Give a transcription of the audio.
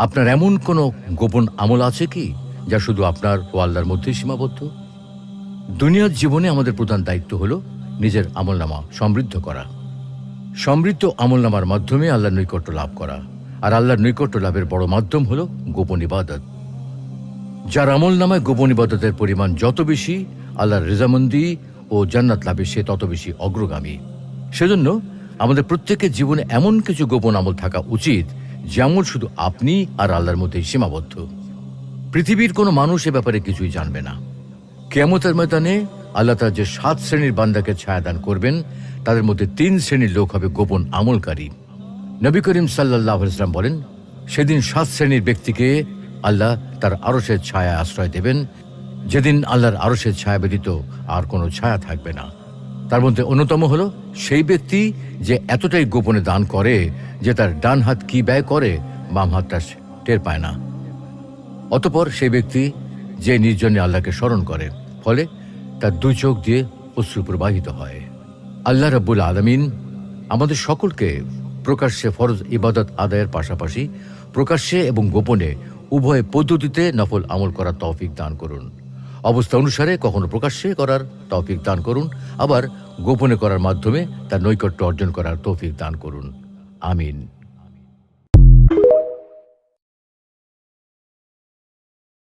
আপনার এমন কোনো গোপন আমল আছে কি যা শুধু আপনার ও আল্লাহর মধ্যেই সীমাবদ্ধ? দুনিয়ার জীবনে আমাদের প্রধান দায়িত্ব হলো নিজের আমলনামা সমৃদ্ধ করা। সমৃদ্ধ আমলনামার মাধ্যমে আল্লাহর নৈকট্য লাভ করা। আর আল্লাহর নৈকট্য লাভের বড় মাধ্যম হলো গোপন ইবাদত। যার আমলনামায় গোপন ইবাদতের পরিমাণ যত বেশি, আল্লাহর রেজামন্দি ও জান্নাত লাভে সে তত বেশি অগ্রগামী। সেজন্য আমাদের প্রত্যেকের জীবনে এমন কিছু গোপন আমল থাকা উচিত যে আমল শুধু আপনি আর আল্লাহর মধ্যেই সীমাবদ্ধ। পৃথিবীর কোনো মানুষ এ ব্যাপারে কিছুই জানবে না। কিয়ামতের ময়দানে আল্লাহ তাআলা যে 7 শ্রেণীর বান্দাকে ছায়াদান করবেন, তাদের মধ্যে 3 শ্রেণীর লোক হবে গোপন আমলকারী। নবী করিম সাল্লাল্লাহু আলাইহি ওয়াসাল্লাম বলেন, সেদিন 7 শ্রেণীর ব্যক্তিকে আল্লাহ তার আরশের ছায়া আশ্রয় দেবেন, যেদিন আল্লাহর আরশের ছায়া ব্যতীত আর কোনো ছায়া থাকবে না। তার মধ্যে অন্যতম হলো সেই ব্যক্তি যে এতটাই গোপনে দান করে যে তার ডান হাত কি ব্যয় করে বাম হাতটা টের পায় না। অতঃপর সেই ব্যক্তি যে নির্জনে আল্লাহকে স্মরণ করে, ফলে তার 2 চোখ দিয়ে অশ্রু প্রবাহিত হয়। আল্লাহ রাব্বুল আলামিন আমাদের সকলকে প্রকাশ্যে ফরজ ইবাদত আদায়ের পাশাপাশি প্রকাশ্যে এবং গোপনে উভয় পদ্ধতিতে নফল আমল করার তৌফিক দান করুন। অবস্থা অনুসারে কখনো প্রকাশ্যে করার তৌফিক দান করুন, আবার গোপনে করার মাধ্যমে তার নৈকট্য অর্জন করার তৌফিক দান করুন। আমিন।